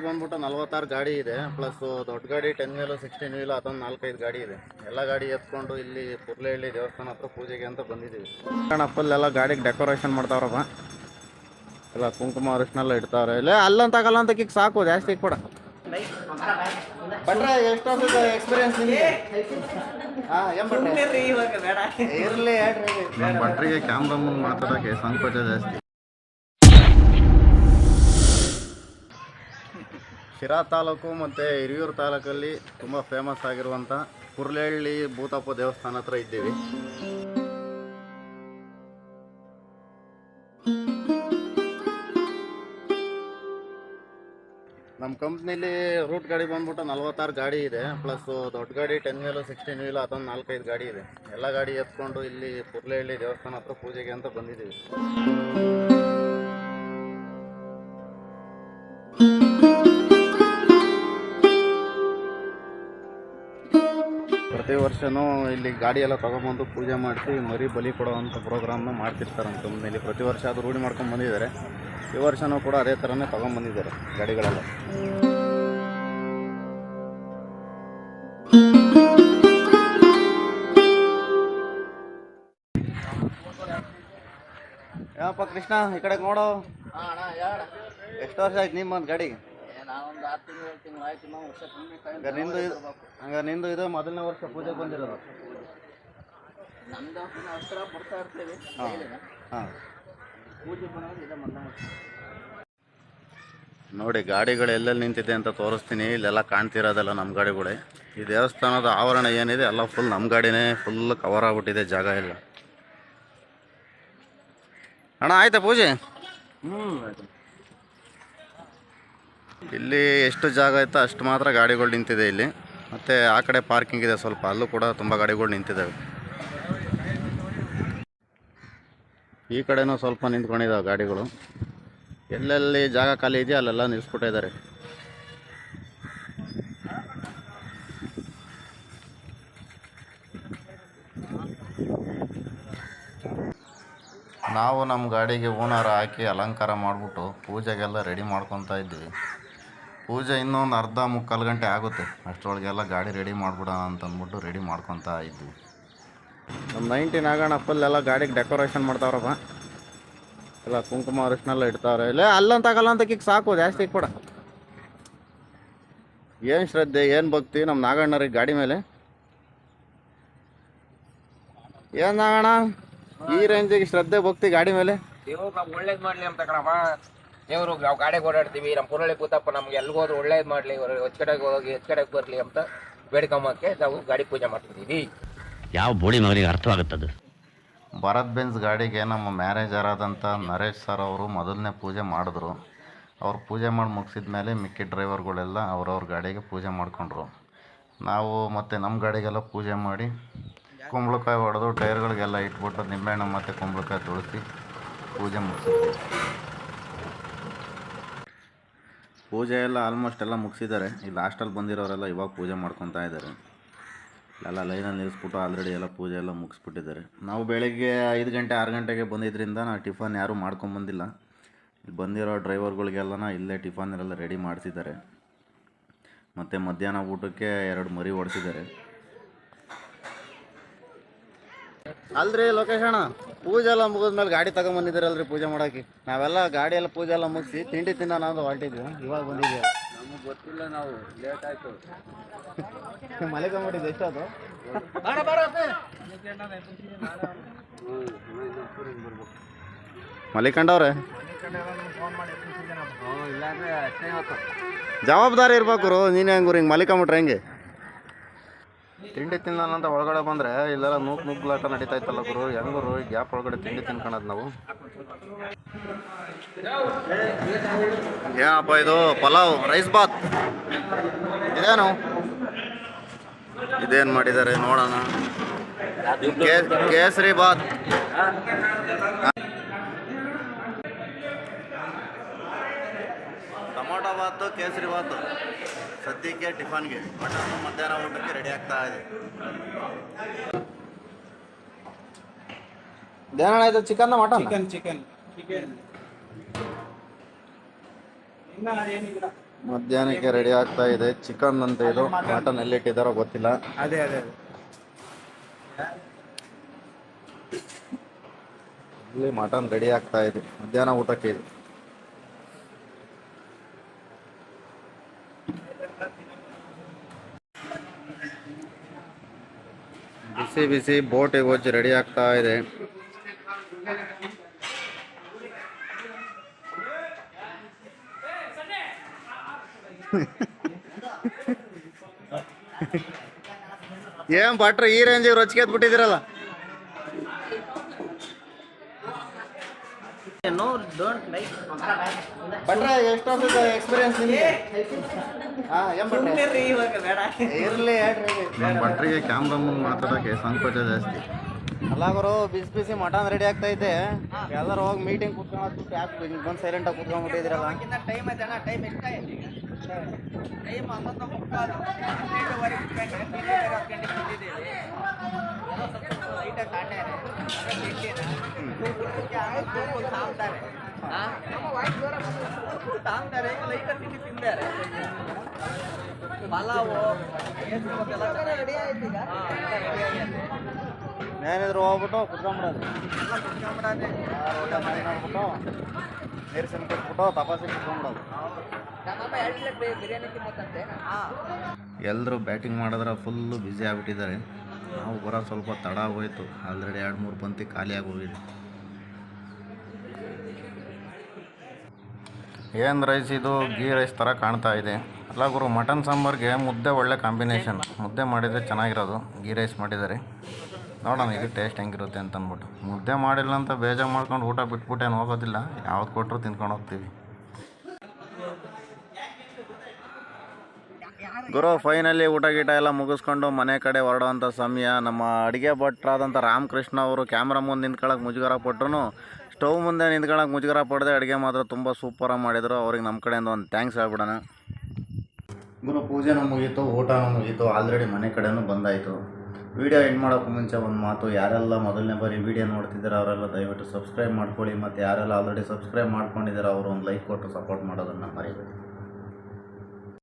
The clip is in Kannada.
ಬಂದ್ಬಿಟ್ಟು 46 ಗಾಡಿ ಇದೆ, ಪ್ಲಸ್ ದೊಡ್ಡ ಗಾಡಿ 10 ವೀಲು 16 ವೀಲು ಅದೊಂದು 4-5 ಗಾಡಿ ಇದೆ. ಎಲ್ಲ ಗಾಡಿ ಎತ್ಕೊಂಡು ಇಲ್ಲಿ ಪುರ್ಲಹಳ್ಳಿ ದೇವಸ್ಥಾನ ಹತ್ರ ಪೂಜೆಗೆ ಅಂತ ಬಂದಿದ್ದೀವಿ. ಅಪ್ಪಲ್ಲೆಲ್ಲ ಗಾಡಿಗೆ ಡೆಕೋರೇಷನ್ ಮಾಡ್ತಾವ್ರಪ್ಪ, ಎಲ್ಲ ಕುಂಕುಮ ಅರಿಶಿನೆಲ್ಲ ಇಡ್ತಾವ್ರೆ. ಇಲ್ಲ ಅಲ್ಲಂತಾಗಲ್ಲ ಅಂತ ಕಿಕ್ ಸಾಕು, ಜಾಸ್ತಿ ಕೊಡ ಬಟ್ರೆ. ಎಷ್ಟು ವರ್ಷದ ಎಕ್ಸ್ಪೀರಿಯನ್ಸ್ ನಿಮಗೆ? ಇರಲಿ ಬಟ್ರಿಗೆ ಕ್ಯಾಮ್ರಾ ಮುಂದೆ ಮಾತಾಡೋಕ್ಕೆ ಸಂಕೋಚ ಜಾಸ್ತಿ. ಶಿರಾ ತಾಲೂಕು ಮತ್ತು ಹಿರಿಯೂರು ತಾಲೂಕಲ್ಲಿ ತುಂಬ ಫೇಮಸ್ ಆಗಿರುವಂಥ ಪುರ್ಲಹಳ್ಳಿ ಭೂತಪ್ಪ ದೇವಸ್ಥಾನ ಹತ್ರ ಇದ್ದೀವಿ. ನಮ್ಮ ಕಂಪ್ನಿಲಿ ರೂಟ್ ಗಾಡಿ ಬಂದ್ಬಿಟ್ಟು 46 ಗಾಡಿ ಇದೆ, ಪ್ಲಸ್ ದೊಡ್ಡ ಗಾಡಿ 10 ವೀಲು 16 ವೀಲು ಅದೊಂದು 4-5 ಗಾಡಿ ಇದೆ. ಎಲ್ಲ ಗಾಡಿ ಎತ್ಕೊಂಡು ಇಲ್ಲಿ ಪುರ್ಲಹಳ್ಳಿ ದೇವಸ್ಥಾನ ಹತ್ರ ಪೂಜೆಗೆ ಅಂತ ಬಂದಿದ್ದೀವಿ. ಪ್ರತಿ ವರ್ಷವೂ ಇಲ್ಲಿ ಗಾಡಿ ಎಲ್ಲ ತೊಗೊಂಬಂದು ಪೂಜೆ ಮಾಡಿಸಿ ಮರಿ ಬಲಿ ಕೊಡೋವಂಥ ಪ್ರೋಗ್ರಾಮ್ನ ಮಾಡ್ತಿರ್ತಾರೆ ನಮ್ಮ ಕಂಪ್ನಿಯಲ್ಲಿ. ಪ್ರತಿ ವರ್ಷ ಅದು ರೂಢಿ ಮಾಡ್ಕೊಂಡು ಬಂದಿದ್ದಾರೆ. ಈ ವರ್ಷವೂ ಕೂಡ ಅದೇ ಥರನೇ ತೊಗೊಂಬಂದಿದ್ದಾರೆ ಗಾಡಿಗಳೆಲ್ಲ. ಯಾವಪ್ಪ ಕೃಷ್ಣ ಈ ಕಡೆ ನೋಡೋ, ಎಷ್ಟು ವರ್ಷ ಆಯ್ತು ನಿಮ್ಮ ಒಂದು ಗಾಡಿಗೆ? ಹಂಗಾರೆ ನಿಂದು ಇದು ಮೊದಲನೇ ವರ್ಷ ಪೂಜೆಗೆ ಬಂದಿರೋದು? ಹಾಂ ನೋಡಿ, ಗಾಡಿಗಳು ಎಲ್ಲೆಲ್ಲಿ ನಿಂತಿದೆ ಅಂತ ತೋರಿಸ್ತೀನಿ. ಇಲ್ಲೆಲ್ಲ ಕಾಣ್ತಿರೋದಲ್ಲ ನಮ್ಮ ಗಾಡಿಗಳೇ. ಈ ದೇವಸ್ಥಾನದ ಆವರಣ ಏನಿದೆ ಎಲ್ಲ ಫುಲ್ ನಮ್ಮ ಗಾಡಿನೇ ಫುಲ್ ಕವರ್ ಆಗ್ಬಿಟ್ಟಿದೆ, ಜಾಗ ಇಲ್ಲ. ಅಣ್ಣ ಆಯ್ತಾ ಪೂಜೆ? ಇಲ್ಲಿ ಎಷ್ಟು ಜಾಗ ಆಯ್ತಾ ಅಷ್ಟು ಮಾತ್ರ ಗಾಡಿಗಳು ನಿಂತಿದೆ ಇಲ್ಲಿ. ಮತ್ತು ಆ ಕಡೆ ಪಾರ್ಕಿಂಗ್ ಇದೆ ಸ್ವಲ್ಪ, ಅಲ್ಲೂ ಕೂಡ ತುಂಬ ಗಾಡಿಗಳು ನಿಂತಿದ್ದಾವೆ. ಈ ಕಡೆನೂ ಸ್ವಲ್ಪ ನಿಂತ್ಕೊಂಡಿದ್ದಾವೆ ಗಾಡಿಗಳು. ಎಲ್ಲೆಲ್ಲಿ ಜಾಗ ಖಾಲಿ ಇದೆಯಾ ಅಲ್ಲೆಲ್ಲ ನಿಲ್ಲಿಸ್ಬಿಟ್ಟಿದ್ದಾರೆ. ನಾವು ನಮ್ಮ ಗಾಡಿಗೆ ಓನರ್ ಹಾಕಿ ಅಲಂಕಾರ ಮಾಡಿಬಿಟ್ಟು ಪೂಜೆಗೆಲ್ಲ ರೆಡಿ ಮಾಡ್ಕೊತಾ ಇದ್ವಿ. ಪೂಜೆ ಇನ್ನೊಂದು ಅರ್ಧ ಮುಕ್ಕಾಲು ಗಂಟೆ ಆಗುತ್ತೆ. ಅಷ್ಟರೊಳಗೆಲ್ಲ ಗಾಡಿ ರೆಡಿ ಮಾಡಿಬಿಡೋಣ ಅಂತಂದ್ಬಿಟ್ಟು ರೆಡಿ ಮಾಡ್ಕೊತಾ ಇದ್ವಿ. ನಮ್ಮ 19 ಆಗೋಣ ಫುಲ್ಲೆಲ್ಲ ಗಾಡಿಗೆ ಡೆಕೋರೇಷನ್ ಮಾಡ್ತಾವ್ರಪ್ಪ, ಎಲ್ಲ ಕುಂಕುಮ ಅರಿಶಿನೆಲ್ಲ ಇಡ್ತಾವ್ರೆ. ಇಲ್ಲ ಅಲ್ಲಂತಾಗಲ್ಲ ಅಂತ ಕಿಕ್ ಸಾಕು, ಜಾಸ್ತಿ ಕೊಡ. ಏನು ಶ್ರದ್ಧೆ, ಏನು ಭಕ್ತಿ ನಮ್ಮ ನಾಗಣ್ಣರಿಗೆ ಗಾಡಿ ಮೇಲೆ. ಏನು ನಾಗಣ್ಣ ಈ ರೇಂಜಿಗೆ ಶ್ರದ್ಧೆ ಭಕ್ತಿ ಗಾಡಿ ಮೇಲೆ? ದೇವ್ರು ನಮ್ಗೆ ಒಳ್ಳೇದು ಮಾಡಲಿ ಅಂತ ಕಣಪ್ಪ. ದೇವರು ನಾವು ಗಾಡಿಗೆ ಓಡಾಡ್ತೀವಿ, ನಮ್ಮ ಪುರಳಿ ಭೂತಪ್ಪ ನಮ್ಗೆ ಎಲ್ಲಿಗೋದ್ರು ಒಳ್ಳೇದು ಮಾಡಲಿ, ಹೊಚ್ಕಡೆಗೆ ಹೋಗಿ ಹೆಚ್ಕಡೆಗೆ ಬರಲಿ ಅಂತ ಬೇಡ್ಕೊಂಬಕ್ಕೆ ನಾವು ಗಾಡಿ ಪೂಜೆ ಮಾಡ್ತಿದ್ದೀವಿ. ಯಾವ ಬೋಳಿ ಮಗನಿಗೆ ಅರ್ಥವಾಗುತ್ತದೆ? ಭರತ್ ಬೆನ್ಸ್ ಗಾಡಿಗೆ ನಮ್ಮ ಮ್ಯಾನೇಜರ್ ಆದಂಥ ನರೇಶ್ ಸರ್ ಅವರು ಮೊದಲನೇ ಪೂಜೆ ಮಾಡಿದ್ರು. ಅವ್ರು ಪೂಜೆ ಮಾಡಿ ಮುಗಿಸಿದ ಮೇಲೆ ಮಿಕ್ಕಿ ಡ್ರೈವರ್ಗಳೆಲ್ಲ ಅವ್ರವ್ರ ಗಾಡಿಗೆ ಪೂಜೆ ಮಾಡಿಕೊಂಡ್ರು. ನಾವು ಮತ್ತು ನಮ್ಮ ಗಾಡಿಗೆಲ್ಲ ಪೂಜೆ ಮಾಡಿ ಕುಂಬಳಕಾಯಿ ಹೊಡೆದು ಟೈರ್ಗಳಿಗೆಲ್ಲ ಇಟ್ಬಿಟ್ಟು ನಿಂಬೆಹಣ್ಣು ಮತ್ತು ಕುಂಬಳಕಾಯಿ ತುಳಿಸಿ ಪೂಜೆ ಮುಗಿಸಿದ್ವಿ. ಪೂಜೆ ಎಲ್ಲ ಆಲ್ಮೋಸ್ಟ್ ಎಲ್ಲ ಮುಗಿಸಿದ್ದಾರೆ. ಈ ಲಾಸ್ಟಲ್ಲಿ ಬಂದಿರೋರೆಲ್ಲ ಇವಾಗ ಪೂಜೆ ಮಾಡ್ಕೊತಾ ಇದ್ದಾರೆ. ಎಲ್ಲ ಲೈನಲ್ಲಿ ನಿಲ್ಲಿಸ್ಬಿಟ್ಟು ಆಲ್ರೆಡಿ ಎಲ್ಲ ಪೂಜೆ ಎಲ್ಲ ಮುಗಿಸ್ಬಿಟ್ಟಿದ್ದಾರೆ. ನಾವು ಬೆಳಗ್ಗೆ 5 ಗಂಟೆ 6 ಗಂಟೆಗೆ ಬಂದಿದ್ದರಿಂದ ನಾವು ಟಿಫನ್ ಯಾರೂ ಮಾಡ್ಕೊಂಬಂದಿಲ್ಲ. ಇಲ್ಲಿ ಬಂದಿರೋ ಡ್ರೈವರ್ಗಳಿಗೆಲ್ಲನ ಇಲ್ಲೇ ಟಿಫನ್ನೆಲ್ಲ ರೆಡಿ ಮಾಡಿಸಿದ್ದಾರೆ. ಮತ್ತು ಮಧ್ಯಾಹ್ನ ಊಟಕ್ಕೆ 2 ಮರಿ ಓಡಿಸಿದ್ದಾರೆ. ಅಲ್ರಿ ಲೋಕೇಶ್ ಅಣ್ಣ, ಪೂಜೆ ಎಲ್ಲ ಮುಗಿದ್ಮೇಲೆ ಗಾಡಿ ತಗೊಂಬಂದಿದ್ದೀರಲ್ರಿ ಪೂಜೆ ಮಾಡೋಕೆ? ನಾವೆಲ್ಲ ಗಾಡಿ ಎಲ್ಲ ಪೂಜೆ ಎಲ್ಲ ಮುಗಿಸಿ ತಿಂಡಿ ತಿನ್ನೋಣ ಅಂತ ಹೊರಟಿದ್ವಿ, ಇವಾಗ ಬಂದಿದ್ದೀವಿ. ನಮಗೆ ಗೊತ್ತಿಲ್ಲ, ನಾವು ಲೇಟ್ ಆಯಿತು. ಮಲಿಕೊಂಬಿಟ್ಟಿದ್ದು ಎಷ್ಟದು? ಮಲಿಕಂಡವ್ರೆ ಜವಾಬ್ದಾರಿ ಇರ್ಬೇಕು. ನೀನು ಹೆಂಗೆ ಹಿಂಗೆ ಮಲಿಕೊಂಬಿಟ್ರೆ ಹೆಂಗೆ? ತಿಂಡಿ ತಿನ್ನೋಣಂತ ಒಳಗಡೆ ಬಂದರೆ ಇಲ್ಲೆಲ್ಲ ನುಗ್ಲಾಟ ನಡೀತಾ ಇತ್ತಲ್ಲ ಗುರು, ಹೆಂಗರು ಈ ಗ್ಯಾಪ್ ಒಳಗಡೆ ತಿಂಡಿ ತಿನ್ಕೊಳೋದು ನಾವು? ಏನಪ್ಪ ಇದು? ಪಲಾವ್, ರೈಸ್ ಬಾತ್ ಇದೇನು? ಇದೇನು ಮಾಡಿದ್ದಾರೆ ನೋಡೋಣ. ಕೇಸರಿ ಬಾತ್, ಟೊಮೊಟೊ ಬಾತು, ಕೇಸರಿ ಬಾತು ಸದ್ಯಕ್ಕೆ ಟಿಫನ್ಗೆ. ಮಟನ್ ಮಧ್ಯಾಹ್ನ ಊಟಕ್ಕೆ ರೆಡಿ ಆಗ್ತಾ ಇದೆ. ಏನಣ್ಣ ಇದು? Chicken mutton? Chicken chicken chicken ಇನ್ನ ಏನಿಲ್ಲ. ಮಧ್ಯಾಹ್ನಕ್ಕೆ ರೆಡಿ ಆಗ್ತಾ ಇದೆ. ಚಿಕನ್ ಅಂತ ಇದು, ಮಟನ್ ಎಲ್ಲಿಟ್ಟಿದ್ದಾರೋ ಗೊತ್ತಿಲ್ಲ. ಅದೇ ಅದೇ ಇಲ್ಲಿ ಮಟನ್ ರೆಡಿ ಆಗ್ತಾ ಇದೆ, ಮಧ್ಯಾಹ್ನ ಊಟಕ್ಕೆ ಇದು. ಬಿಸಿ ಬಿಸಿ ಬೋಟಿಗೆ ಹೋಗಿ ರೆಡಿ ಆಗ್ತಾ ಇದೆ. ಏನ್ ಭಟ್ರು ಈ ರೇಂಜಿಗೆ ರೊಚ್ಚಿಗೆ ಬಿಟ್ಟಿದ್ದೀರಲ್ಲ. ಭಟ್ರೆ ಎಷ್ಟು ವರ್ಷದ ಎಕ್ಸ್ಪೀರಿಯನ್ಸ್ ನಿಮಗೆ? ಇರಲಿ ನಮ್ಮ ಭಟ್ರಿಗೆ ಕ್ಯಾಮ್ರಾ ಮುಂದೆ ಮಾತಾಡೋಕ್ಕೆ ಸಂಕೋಚ ಜಾಸ್ತಿ. ಅಲ್ಲ ಗುರು, ಬಿಸಿ ಬಿಸಿ ಮಟನ್ ರೆಡಿ ಆಗ್ತಾ ಇದೆ. ಎಲ್ಲರೂ ಹೋಗಿ ಮೀಟಿಂಗ್ ಕೂತ್ಕೊಂಡು ಯಾಕೆ ಬಂದು ಸೈಲೆಂಟಾಗಿ ಕೂತ್ಕೊಂಡ್ಬಿಟ್ಟಿದ್ದೀರಲ್ಲ? ಟೈಮ್ ಐತೆ ಅಣ್ಣ, ಟೈಮ್ ಎಷ್ಟೇ ಟೈಮ್ 11 ತಿಂತಾರೆ. ಪಲಾವು ಏನಿದ್ರು ಹೋಗ್ಬಿಟ್ಟು ಕುತ್ಕೊಂಡ್ಬಿಡೋದು, ಊಟ ಮಾಡಿ ನೋಡ್ಬಿಟ್ಟು ನೀರು ಸಿಂಪಿಸ್ಬಿಟ್ಟು ತಪಾಸಿ ಕುತ್ಕೊಂಡ್ಬಿಡೋದು. ಎಲ್ಲರೂ ಬ್ಯಾಟಿಂಗ್ ಮಾಡಿದ್ರೆ ಫುಲ್ಲು ಬ್ಯುಸಿ ಆಗಿಬಿಟ್ಟಿದ್ದಾರೆ. ನಾವು ಬರೋ ಸ್ವಲ್ಪ ತಡ ಹೋಯ್ತು, ಆಲ್ರೆಡಿ 2-3 ಪಂಕ್ತಿ ಖಾಲಿಯಾಗಿ ಹೋಗಿದೆ. ಏನು ರೈಸ್ ಇದು? ಗೀ ರೈಸ್ ಥರ ಕಾಣ್ತಾ ಇದೆ. ಅಲ್ಲ ಗುರು, ಮಟನ್ ಸಾಂಬಾರ್ಗೆ ಮುದ್ದೆ ಒಳ್ಳೆ ಕಾಂಬಿನೇಷನ್. ಮುದ್ದೆ ಮಾಡಿದರೆ ಚೆನ್ನಾಗಿರೋದು, ಗೀ ರೈಸ್ ಮಾಡಿದ್ದಾರೆ. ನೋಡೋಣ ಇದು ಟೇಸ್ಟ್ ಹೆಂಗಿರುತ್ತೆ ಅಂತ ಅಂದ್ಬಿಟ್ಟು. ಮುದ್ದೆ ಮಾಡಿಲ್ಲ ಅಂತ ಬೇಜಾರು ಮಾಡ್ಕೊಂಡು ಊಟ ಬಿಟ್ಬಿಟ್ಟೇನು ಹೋಗೋದಿಲ್ಲ, ಯಾವ್ದು ಕೊಟ್ಟರು ತಿನ್ಕೊಂಡು ಹೋಗ್ತೀವಿ. ಗುರು, ಫೈನಲಿ ಊಟ ಗೀಟ ಎಲ್ಲ ಮುಗಿಸ್ಕೊಂಡು ಮನೆ ಕಡೆ ಹೊರಡುವಂಥ ಸಮಯ. ನಮ್ಮ ಅಡುಗೆ ಭಟ್ರಾದಂಥ ರಾಮಕೃಷ್ಣ ಅವರು ಕ್ಯಾಮ್ರಾ ಮುಂದೆ ನಿಂತ್ಕೊಳ್ಳೋಕೆ ಮುಜುಗರ ಪಟ್ಟರು, ಸ್ಟವ್ ಮುಂದೆ ನಿಂತ್ಕೊಳ್ಳೋಕೆ ಮುಜುಗರ ಪಡದೆ ಅಡುಗೆ ಮಾತ್ರ ತುಂಬ ಸೂಪರಾಗಿ ಮಾಡಿದರು. ಅವ್ರಿಗೆ ನಮ್ಮ ಕಡೆಯಿಂದ ಒಂದು ಥ್ಯಾಂಕ್ಸ್ ಹೇಳ್ಬಿಡೋಣ. ಗುರು, ಪೂಜೆನೂ ಮುಗೀತು, ಊಟನೂ ಮುಗೀತು, ಆಲ್ರೆಡಿ ಮನೆ ಕಡೆನೂ ಬಂದಾಯಿತು. ವೀಡಿಯೋ ಎಂಡ್ ಮಾಡೋಕ್ಕೂ ಮುಂಚೆ ಒಂದು ಮಾತು, ಯಾರೆಲ್ಲ ಮೊದಲನೇ ಬಾರಿ ವೀಡಿಯೋ ನೋಡ್ತಿದ್ದಾರೆ ಅವರೆಲ್ಲ ದಯವಿಟ್ಟು ಸಬ್ಸ್ಕ್ರೈಬ್ ಮಾಡ್ಕೊಳ್ಳಿ. ಮತ್ತು ಯಾರೆಲ್ಲ ಆಲ್ರೆಡಿ ಸಬ್ಸ್ಕ್ರೈಬ್ ಮಾಡ್ಕೊಂಡಿದ್ದಾರೆ ಅವರು ಒಂದು ಲೈಕ್ ಕೊಟ್ಟು ಸಪೋರ್ಟ್ ಮಾಡೋದನ್ನು ಮರಿಬೇಡಿ.